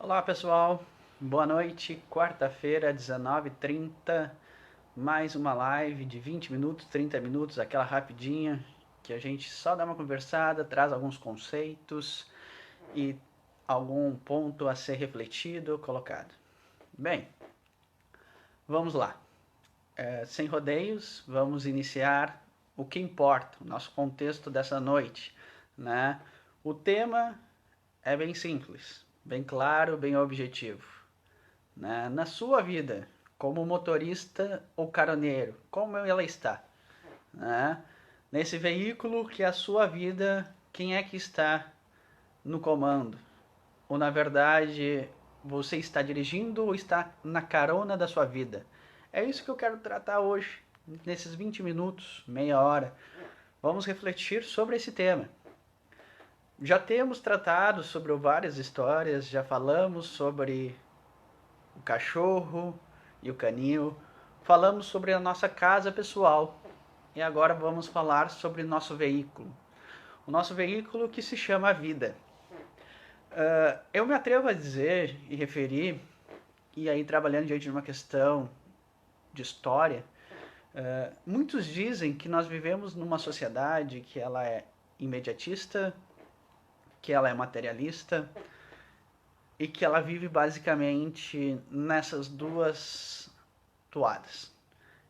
Olá pessoal, boa noite, quarta-feira, 19h30, mais uma live de 20 minutos, 30 minutos, aquela rapidinha que a gente só dá uma conversada, traz alguns conceitos e algum ponto a ser refletido, colocado. Bem, vamos lá. Sem rodeios, vamos iniciar o que importa, o nosso contexto dessa noite, né? O tema é bem simples, bem claro, bem objetivo. Né? Na sua vida, como motorista ou caroneiro, como ela está? Né? Nesse veículo que é a sua vida, quem é que está no comando? Ou na verdade, você está dirigindo ou está na carona da sua vida? É isso que eu quero tratar hoje, nesses 20 minutos, meia hora. Vamos refletir sobre esse tema. Já temos tratado sobre várias histórias, já falamos sobre o cachorro e o canil, falamos sobre a nossa casa pessoal e agora vamos falar sobre nosso veículo. O nosso veículo que se chama vida. Eu me atrevo a dizer e referir, e aí trabalhando diante de uma questão de história, muitos dizem que nós vivemos numa sociedade que ela é imediatista, que ela é materialista e que ela vive basicamente nessas duas toadas,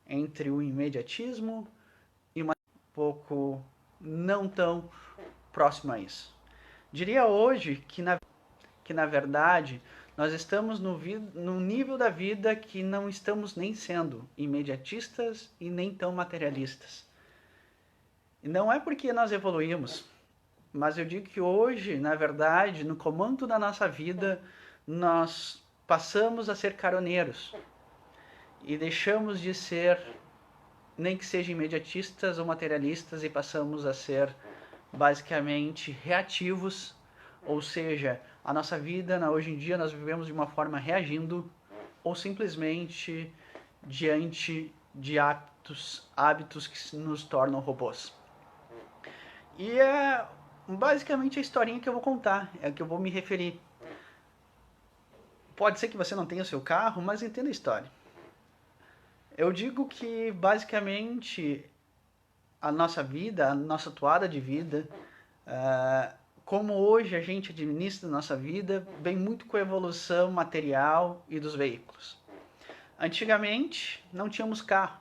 entre o imediatismo e um pouco não tão próximo a isso. Diria hoje que na verdade nós estamos no nível da vida que não estamos nem sendo imediatistas e nem tão materialistas. E não é porque nós evoluímos, mas eu digo que hoje, na verdade, no comando da nossa vida, nós passamos a ser caroneiros e deixamos de ser, nem que sejam imediatistas ou materialistas, e passamos a ser basicamente reativos, ou seja, a nossa vida, hoje em dia, nós vivemos de uma forma reagindo ou simplesmente diante de hábitos que nos tornam robôs. E é basicamente a historinha que eu vou contar, é a que eu vou me referir. Pode ser que você não tenha o seu carro, mas entenda a história. Eu digo que basicamente a nossa vida, a nossa toada de vida, como hoje a gente administra a nossa vida, vem muito com a evolução material e dos veículos. Antigamente não tínhamos carro,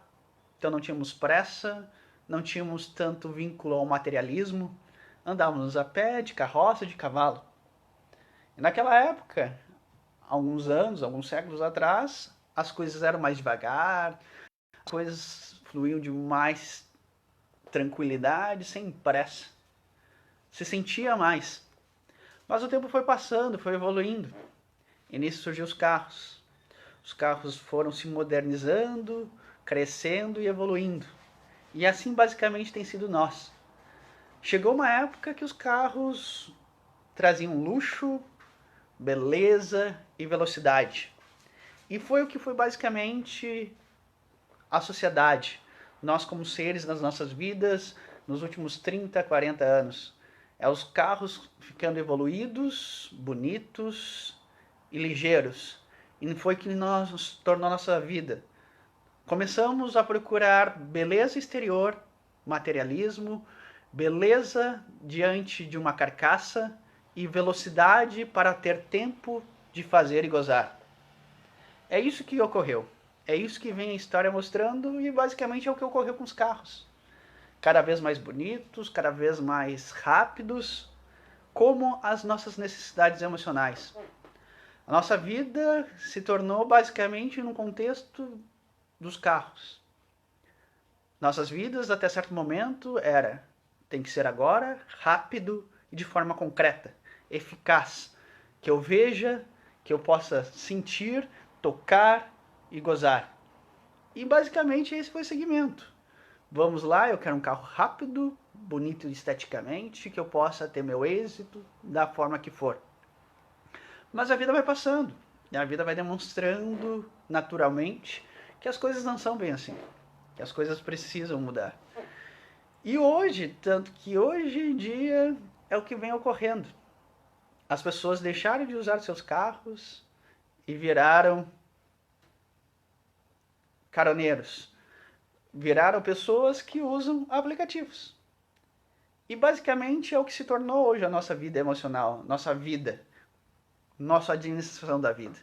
então não tínhamos pressa, não tínhamos tanto vínculo ao materialismo, andávamos a pé, de carroça, de cavalo. E naquela época, alguns anos, alguns séculos atrás, as coisas eram mais devagar, as coisas fluíam de mais tranquilidade, sem pressa. Se sentia mais. Mas o tempo foi passando, foi evoluindo. E nisso surgiu os carros. Os carros foram se modernizando, crescendo e evoluindo. E assim basicamente tem sido nós. Chegou uma época que os carros traziam luxo, beleza e velocidade. E foi o que foi basicamente a sociedade. Nós como seres nas nossas vidas, nos últimos 30, 40 anos. É os carros ficando evoluídos, bonitos e ligeiros. E foi que nos tornou a nossa vida. Começamos a procurar beleza exterior, materialismo, beleza diante de uma carcaça e velocidade para ter tempo de fazer e gozar. É isso que ocorreu. É isso que vem a história mostrando e basicamente é o que ocorreu com os carros. Cada vez mais bonitos, cada vez mais rápidos, como as nossas necessidades emocionais. A nossa vida se tornou basicamente no contexto dos carros. Nossas vidas até certo momento tem que ser agora, rápido e de forma concreta, eficaz, que eu veja, que eu possa sentir, tocar e gozar. E basicamente esse foi o segmento. Vamos lá, eu quero um carro rápido, bonito esteticamente, que eu possa ter meu êxito da forma que for. Mas a vida vai passando, e a vida vai demonstrando naturalmente que as coisas não são bem assim, que as coisas precisam mudar. E hoje, tanto que hoje em dia é o que vem ocorrendo. as pessoas deixaram de usar seus carros e viraram caroneiros. Viraram pessoas que usam aplicativos. E basicamente é o que se tornou hoje a nossa vida emocional, nossa vida, nossa administração da vida.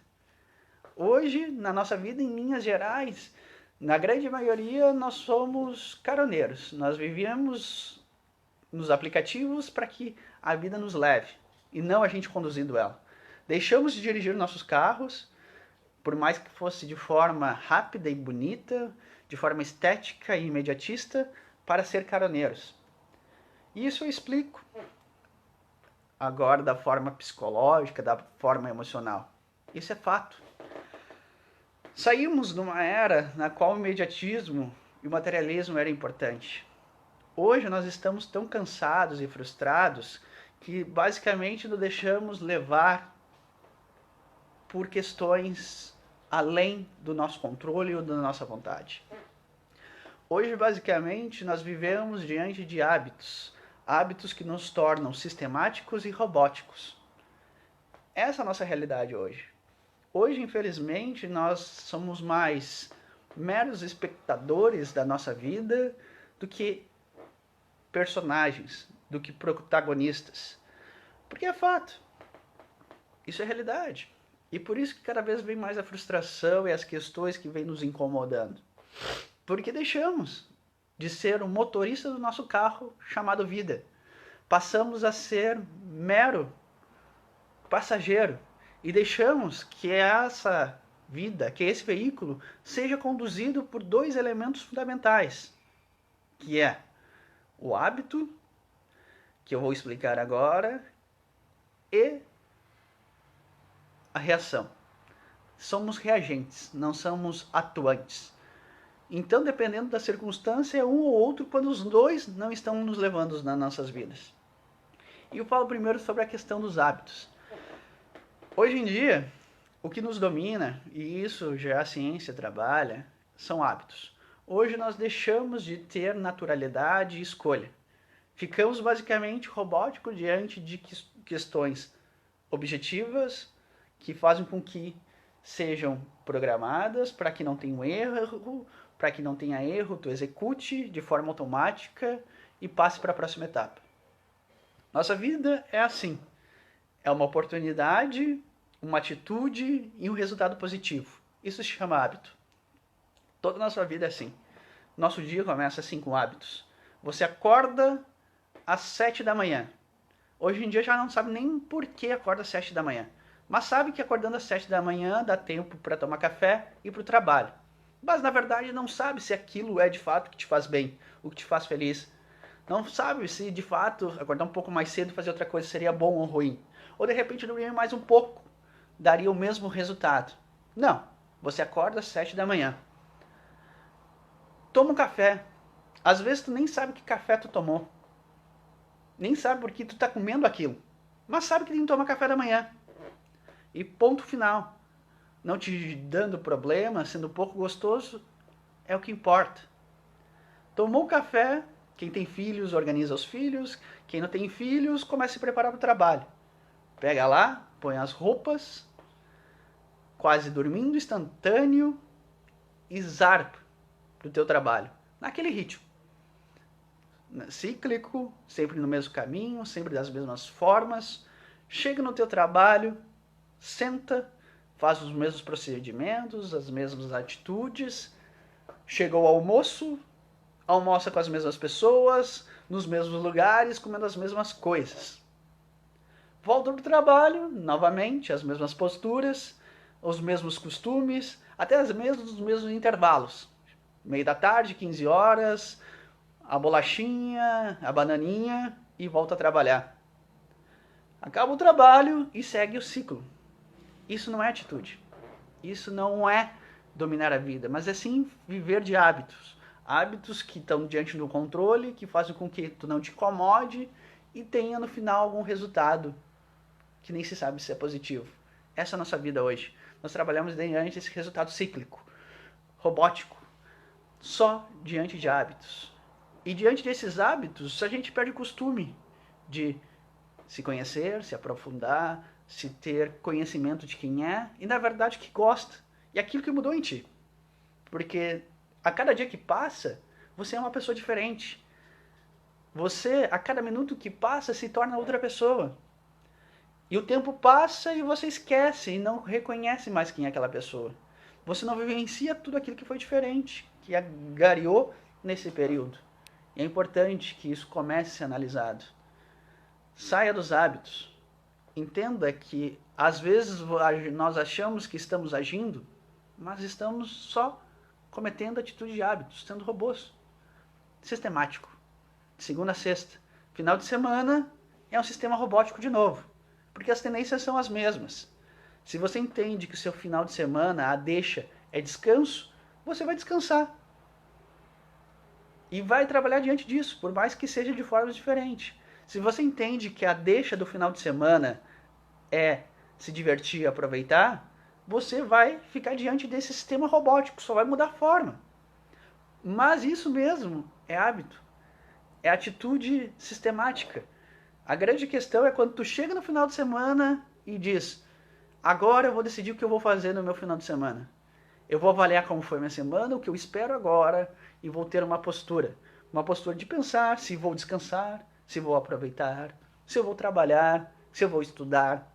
Hoje, na nossa vida, em linhas gerais, na grande maioria, nós somos caroneiros. Nós vivemos nos aplicativos para que a vida nos leve e não a gente conduzindo ela. Deixamos de dirigir nossos carros, por mais que fosse de forma rápida e bonita, de forma estética e imediatista, para ser caroneiros. Isso eu explico agora da forma psicológica, da forma emocional. Isso é fato. Saímos numa era na qual o imediatismo e o materialismo era importante. Hoje nós estamos tão cansados e frustrados que basicamente nos deixamos levar por questões além do nosso controle ou da nossa vontade. Hoje, basicamente, nós vivemos diante de hábitos que nos tornam sistemáticos e robóticos. Essa é a nossa realidade hoje. Hoje, infelizmente, nós somos mais meros espectadores da nossa vida do que personagens, do que protagonistas. Porque é fato. Isso é realidade. E por isso que cada vez vem mais a frustração e as questões que vêm nos incomodando. Porque deixamos de ser o motorista do nosso carro chamado vida. Passamos a ser mero passageiro. E deixamos que essa vida, que esse veículo, seja conduzido por dois elementos fundamentais. Que é o hábito, que eu vou explicar agora, e a reação. Somos reagentes, não somos atuantes. Então, dependendo da circunstância, é um ou outro quando os dois não estão nos levando nas nossas vidas. E eu falo primeiro sobre a questão dos hábitos. Hoje em dia, o que nos domina, e isso já a ciência trabalha, são hábitos. Hoje nós deixamos de ter naturalidade e escolha. Ficamos basicamente robóticos diante de questões objetivas que fazem com que sejam programadas para que não tenha erro, para que não tenha erro, tu execute de forma automática e passe para a próxima etapa. Nossa vida é assim. É uma oportunidade, uma atitude e um resultado positivo. Isso se chama hábito. Toda a nossa vida é assim. Nosso dia começa assim com hábitos. Você acorda às 7 da manhã. Hoje em dia já não sabe nem por que acorda às 7 da manhã. Mas sabe que acordando às 7 da manhã dá tempo para tomar café e ir para o trabalho. Mas na verdade não sabe se aquilo é de fato o que te faz bem, o que te faz feliz. Não sabe se de fato acordar um pouco mais cedo e fazer outra coisa seria bom ou ruim. Ou de repente dormir mais um pouco daria o mesmo resultado. Não, você acorda às 7 da manhã. Toma um café. Às vezes tu nem sabe que café tu tomou. Nem sabe por que tu tá comendo aquilo. Mas sabe que tem que tomar café da manhã. E ponto final. Não te dando problema, sendo pouco gostoso, é o que importa. Tomou café, quem tem filhos organiza os filhos, quem não tem filhos começa a se preparar para o trabalho. Pega lá, põe as roupas, quase dormindo, instantâneo, e zarpa do teu trabalho. Naquele ritmo. Cíclico, sempre no mesmo caminho, sempre das mesmas formas. Chega no teu trabalho, senta, faz os mesmos procedimentos, as mesmas atitudes. Chegou ao almoço, almoça com as mesmas pessoas, nos mesmos lugares, comendo as mesmas coisas. Volta para o trabalho, novamente, as mesmas posturas, os mesmos costumes, até os mesmos intervalos. Meio da tarde, 15 horas, a bolachinha, a bananinha e volta a trabalhar. Acaba o trabalho e segue o ciclo. Isso não é atitude. Isso não é dominar a vida, mas é sim viver de hábitos. Hábitos que estão diante do controle, que fazem com que tu não te incomode e tenha no final algum resultado que nem se sabe se é positivo. Essa é a nossa vida hoje. Nós trabalhamos diante desse resultado cíclico, robótico, só diante de hábitos. E diante desses hábitos, a gente perde o costume de se conhecer, se aprofundar, se ter conhecimento de quem é e, na verdade, que gosta. E aquilo que mudou em ti. Porque a cada dia que passa, você é uma pessoa diferente. Você, a cada minuto que passa, se torna outra pessoa. E o tempo passa e você esquece e não reconhece mais quem é aquela pessoa. Você não vivencia tudo aquilo que foi diferente, que agariou nesse período. E é importante que isso comece a ser analisado. Saia dos hábitos. Entenda que às vezes nós achamos que estamos agindo, mas estamos só cometendo atitude de hábitos, sendo robôs. Sistemático. De segunda a sexta. Final de semana é um sistema robótico de novo. Porque as tendências são as mesmas. Se você entende que o seu final de semana, a deixa, é descanso, você vai descansar. E vai trabalhar diante disso, por mais que seja de formas diferentes. Se você entende que a deixa do final de semana é se divertir e aproveitar, você vai ficar diante desse sistema robótico, só vai mudar a forma. Mas isso mesmo é hábito, é atitude sistemática. A grande questão é quando tu chega no final de semana e diz: agora eu vou decidir o que eu vou fazer no meu final de semana. Eu vou avaliar como foi minha semana, o que eu espero agora, e vou ter uma postura. Uma postura de pensar se vou descansar, se vou aproveitar, se eu vou trabalhar, se eu vou estudar.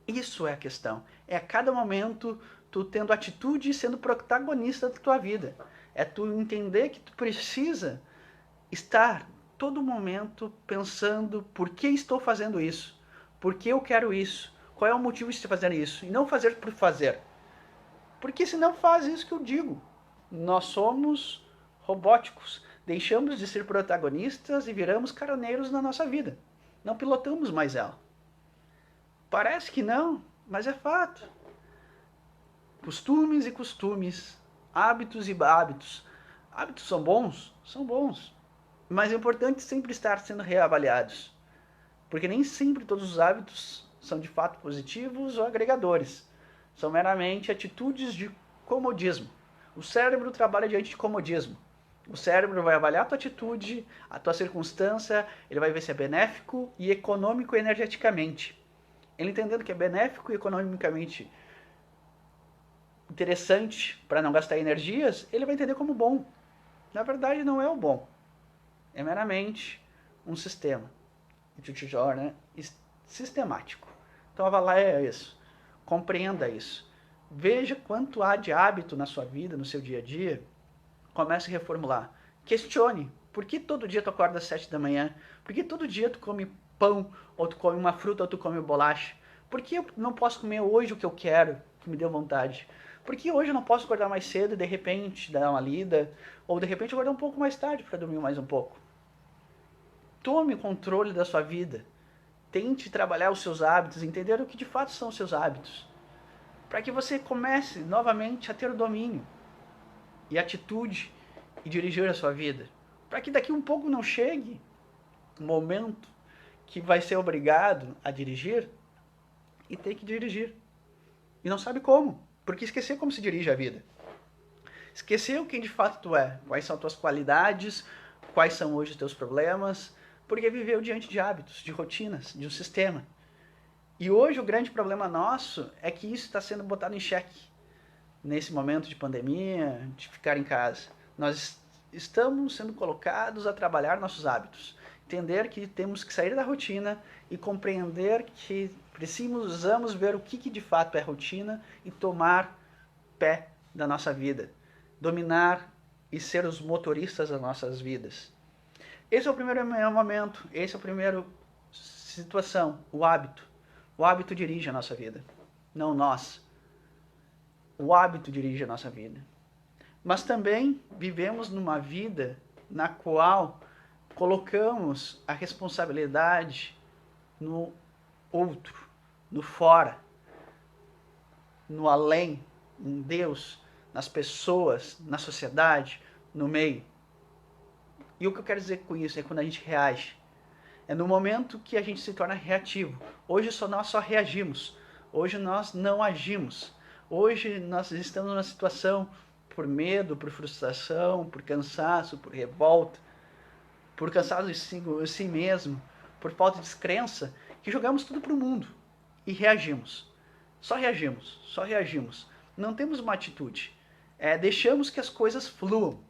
Isso é a questão. É a cada momento tu tendo atitude e sendo protagonista da tua vida. É tu entender que tu precisa estar todo momento pensando por que estou fazendo isso, por que eu quero isso, qual é o motivo de fazer isso, e não fazer por fazer. Porque se não faz isso que eu digo, nós somos robóticos, deixamos de ser protagonistas e viramos caroneiros na nossa vida. Não pilotamos mais ela. Parece que não, mas é fato. Costumes e costumes, hábitos e hábitos. Hábitos são bons? São bons. Mas é importante sempre estar sendo reavaliados. Porque nem sempre todos os hábitos são de fato positivos ou agregadores. São meramente atitudes de comodismo. O cérebro trabalha diante de comodismo. O cérebro vai avaliar a tua atitude, a tua circunstância, ele vai ver se é benéfico e econômico energeticamente. Ele entendendo que é benéfico e economicamente interessante para não gastar energias, ele vai entender como bom. Na verdade, não é o bom. É meramente um sistema. Né? Sistemático. Então, avalie isso. Compreenda isso. Veja quanto há de hábito na sua vida, no seu dia a dia. Comece a reformular. Questione. Por que todo dia tu acorda às 7 da manhã? Por que todo dia tu come pão, ou tu come uma fruta, ou tu come bolacha? Por que eu não posso comer hoje o que eu quero, que me deu vontade? Por que hoje eu não posso acordar mais cedo e de repente dar uma lida? Ou de repente acordar um pouco mais tarde para dormir mais um pouco? Tome o controle da sua vida. Tente trabalhar os seus hábitos, entender o que de fato são os seus hábitos. Para que você comece novamente a ter o domínio e atitude e dirigir a sua vida. Para que daqui um pouco não chegue um momento que vai ser obrigado a dirigir e ter que dirigir. E não sabe como, porque esqueceu como se dirige a vida. Esqueceu quem de fato tu é, quais são as tuas qualidades, quais são hoje os teus problemas, porque viveu diante de hábitos, de rotinas, de um sistema. E hoje o grande problema nosso é que isso está sendo botado em xeque. Nesse momento de pandemia, de ficar em casa. Nós estamos sendo colocados a trabalhar nossos hábitos. Entender que temos que sair da rotina e compreender que precisamos ver o que de fato é rotina e tomar pé da nossa vida. Dominar e ser os motoristas das nossas vidas. Esse é o primeiro momento, esse é a primeira situação, o hábito. O hábito dirige a nossa vida, não nós. O hábito dirige a nossa vida. Mas também vivemos numa vida na qual colocamos a responsabilidade no outro, no fora, no além, em Deus, nas pessoas, na sociedade, no meio. E o que eu quero dizer com isso é quando a gente reage. É no momento que a gente se torna reativo. Hoje nós só reagimos. Hoje nós não agimos. Hoje nós estamos numa situação por medo, por frustração, por cansaço, por revolta, por cansaço de si mesmo, por falta de descrença, que jogamos tudo para o mundo e reagimos. Só reagimos, só reagimos. Não temos uma atitude. Deixamos que as coisas fluam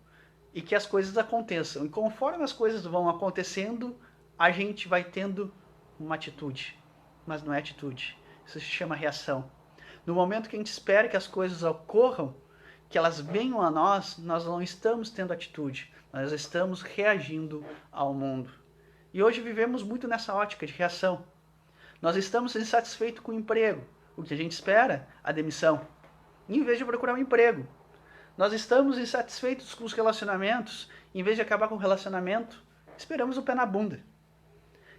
e que as coisas aconteçam. E conforme as coisas vão acontecendo, a gente vai tendo uma atitude. Mas não é atitude. Isso se chama reação. No momento que a gente espera que as coisas ocorram, que elas venham a nós não estamos tendo atitude. Nós estamos reagindo ao mundo. E hoje vivemos muito nessa ótica de reação. Nós estamos insatisfeitos com o emprego. O que a gente espera? A demissão. Em vez de procurar um emprego. Nós estamos insatisfeitos com os relacionamentos. Em vez de acabar com o relacionamento, esperamos o pé na bunda.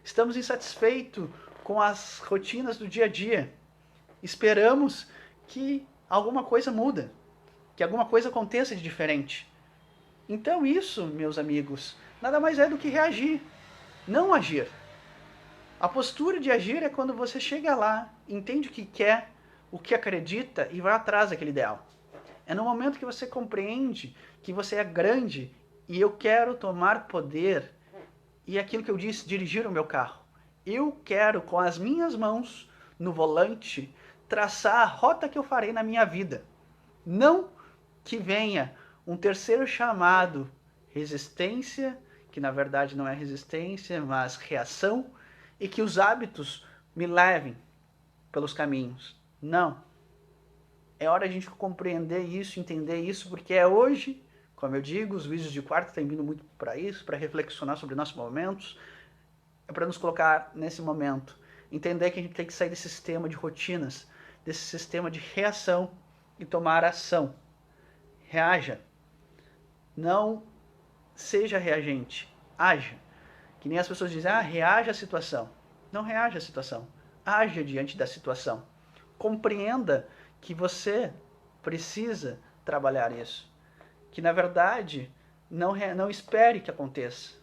Estamos insatisfeitos com as rotinas do dia a dia. Esperamos que alguma coisa muda, que alguma coisa aconteça de diferente. Então isso, meus amigos, nada mais é do que reagir, não agir. A postura de agir é quando você chega lá, entende o que quer, o que acredita e vai atrás daquele ideal. É no momento que você compreende que você é grande e eu quero tomar poder. E é aquilo que eu disse, dirigir o meu carro. Eu quero, com as minhas mãos no volante, traçar a rota que eu farei na minha vida. Não que venha um terceiro chamado, resistência, que na verdade não é resistência, mas reação, e que os hábitos me levem pelos caminhos. Não. É hora de a gente compreender isso, entender isso, porque é hoje, como eu digo, os vídeos de quarta têm vindo muito para isso, para reflexionar sobre nossos momentos, é para nos colocar nesse momento. Entender que a gente tem que sair desse sistema de rotinas, desse sistema de reação e tomar ação. Reaja. Não seja reagente. Haja. Que nem as pessoas dizem, reaja à situação. Não reaja à situação. Haja diante da situação. Compreenda que você precisa trabalhar isso. Que na verdade, não espere que aconteça.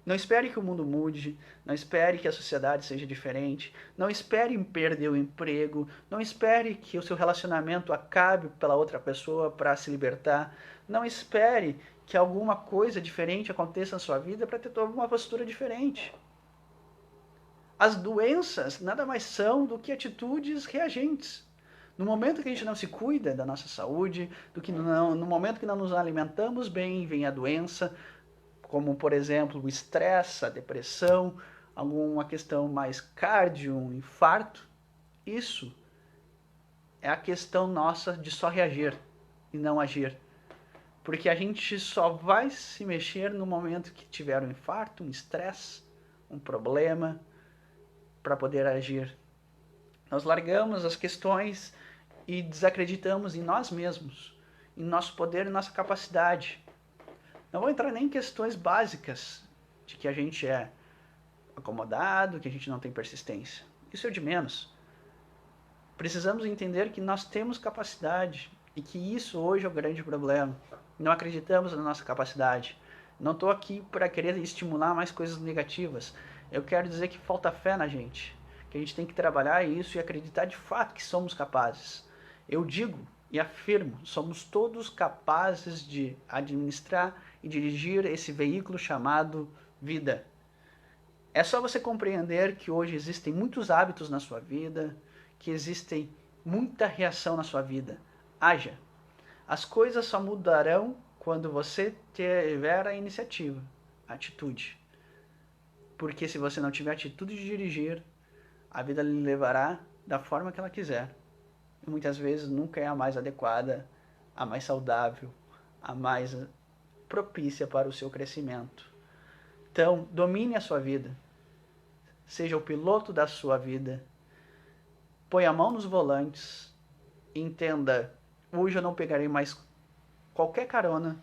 Não espere que o mundo mude, não espere que a sociedade seja diferente, não espere em perder o emprego, não espere que o seu relacionamento acabe pela outra pessoa para se libertar, não espere que alguma coisa diferente aconteça na sua vida para ter uma postura diferente. As doenças nada mais são do que atitudes reagentes. No momento que a gente não se cuida da nossa saúde, no momento que não nos alimentamos bem, vem a doença, como, por exemplo, o estresse, a depressão, alguma questão mais cardio, um infarto. Isso é a questão nossa de só reagir e não agir. Porque a gente só vai se mexer no momento que tiver um infarto, um estresse, um problema, para poder agir. Nós largamos as questões e desacreditamos em nós mesmos, em nosso poder e nossa capacidade. Não vou entrar nem em questões básicas de que a gente é acomodado, que a gente não tem persistência. Isso é o de menos. Precisamos entender que nós temos capacidade e que isso hoje é o grande problema. Não acreditamos na nossa capacidade. Não estou aqui para querer estimular mais coisas negativas. Eu quero dizer que falta fé na gente. Que a gente tem que trabalhar isso e acreditar de fato que somos capazes. Eu digo e afirmo, somos todos capazes de administrar e dirigir esse veículo chamado vida. É só você compreender que hoje existem muitos hábitos na sua vida, que existem muita reação na sua vida. Haja. As coisas só mudarão quando você tiver a iniciativa, a atitude. Porque se você não tiver atitude de dirigir, a vida lhe levará da forma que ela quiser. E muitas vezes nunca é a mais adequada, a mais saudável, a mais propícia para o seu crescimento. Então, domine a sua vida. Seja o piloto da sua vida. Põe a mão nos volantes. Entenda, hoje eu não pegarei mais qualquer carona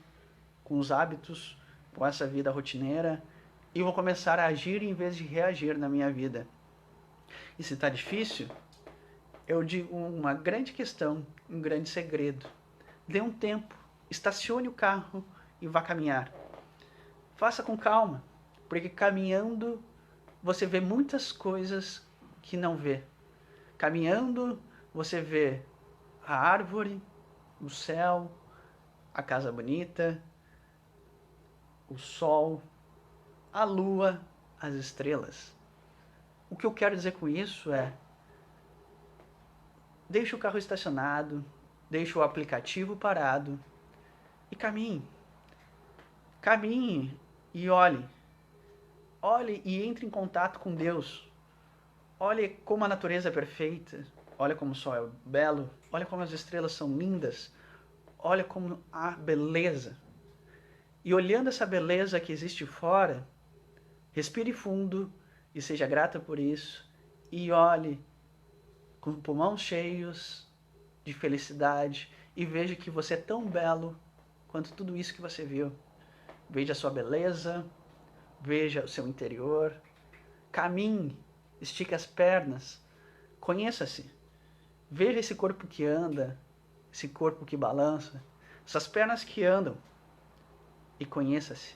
com os hábitos, com essa vida rotineira, e vou começar a agir em vez de reagir na minha vida. E se está difícil, eu digo uma grande questão, um grande segredo. Dê um tempo, estacione o carro e vá caminhar. Faça com calma, porque caminhando você vê muitas coisas que não vê. Caminhando você vê a árvore, o céu, a casa bonita, o sol, a lua, as estrelas. O que eu quero dizer com isso é: deixe o carro estacionado, deixe o aplicativo parado e caminhe. Caminhe e olhe. Olhe e entre em contato com Deus. Olhe como a natureza é perfeita. Olha como o sol é belo. Olha como as estrelas são lindas. Olha como há beleza. E olhando essa beleza que existe fora, respire fundo e seja grata por isso. E olhe com pulmões cheios de felicidade e veja que você é tão belo quanto tudo isso que você viu. Veja a sua beleza, veja o seu interior, caminhe, estique as pernas, conheça-se, veja esse corpo que anda, esse corpo que balança, essas pernas que andam, e conheça-se.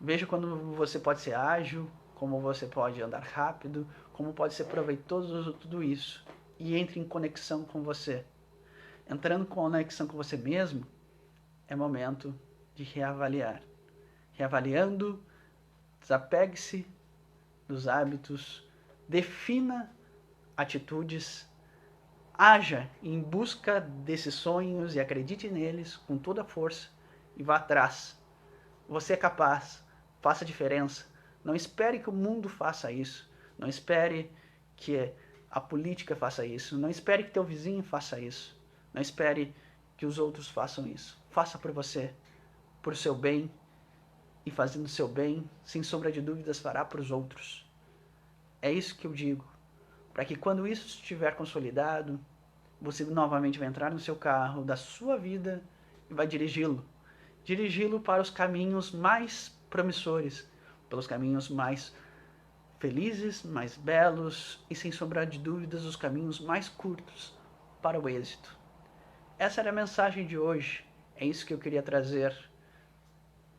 Veja quando você pode ser ágil, como você pode andar rápido, como pode ser proveitoso tudo isso, e entre em conexão com você. Entrando em conexão com você mesmo, é momento de reavaliar. Reavaliando, desapegue-se dos hábitos, defina atitudes, haja em busca desses sonhos e acredite neles com toda a força e vá atrás. Você é capaz, faça a diferença. Não espere que o mundo faça isso, não espere que a política faça isso, não espere que teu vizinho faça isso, não espere que os outros façam isso. Faça por você, por seu bem, e fazendo seu bem, sem sombra de dúvidas, fará para os outros. É isso que eu digo, para que quando isso estiver consolidado, você novamente vai entrar no seu carro da sua vida e vai dirigi-lo. Dirigi-lo para os caminhos mais promissores, pelos caminhos mais felizes, mais belos e, sem sombra de dúvidas, os caminhos mais curtos para o êxito. Essa era a mensagem de hoje. É isso que eu queria trazer.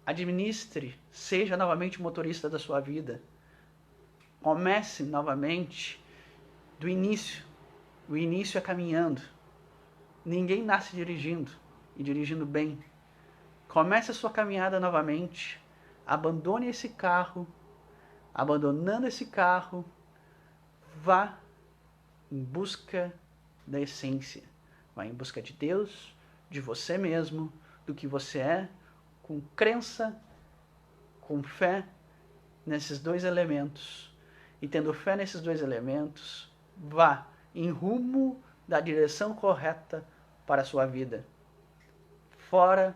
Administre, seja novamente o motorista da sua vida. Comece novamente do início. O início é caminhando. Ninguém nasce dirigindo e dirigindo bem. Comece a sua caminhada novamente. Abandone esse carro. Abandonando esse carro, vá em busca da essência. Vá em busca de Deus, de você mesmo, do que você é, com crença, com fé nesses dois elementos. E tendo fé nesses dois elementos, vá em rumo da direção correta para a sua vida. Fora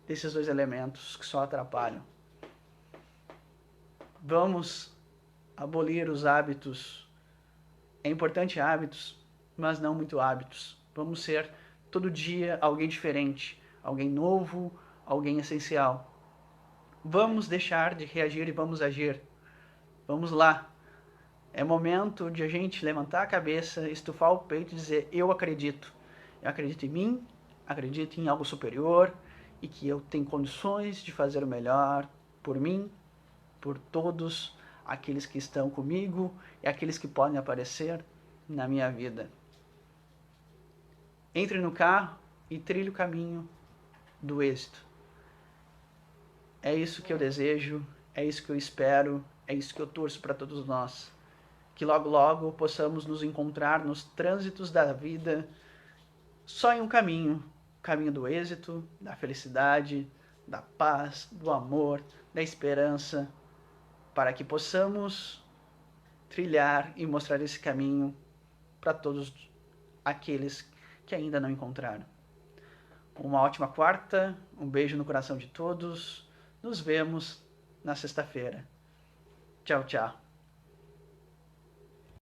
desses dois elementos que só atrapalham. Vamos abolir os hábitos. É importante hábitos, mas não muito hábitos. Vamos ser todo dia alguém diferente, alguém novo, alguém essencial. Vamos deixar de reagir e vamos agir. Vamos lá. É momento de a gente levantar a cabeça, estufar o peito e dizer: eu acredito. Eu acredito em mim, acredito em algo superior e que eu tenho condições de fazer o melhor por mim, por todos aqueles que estão comigo e aqueles que podem aparecer na minha vida. Entre no carro e trilhe o caminho do êxito. É isso que eu desejo, é isso que eu espero, é isso que eu torço para todos nós. Que logo logo possamos nos encontrar nos trânsitos da vida só em um caminho, o caminho do êxito, da felicidade, da paz, do amor, da esperança, para que possamos trilhar e mostrar esse caminho para todos aqueles que ainda não encontraram. Uma ótima quarta, um beijo no coração de todos, nos vemos na sexta-feira. Tchau, tchau.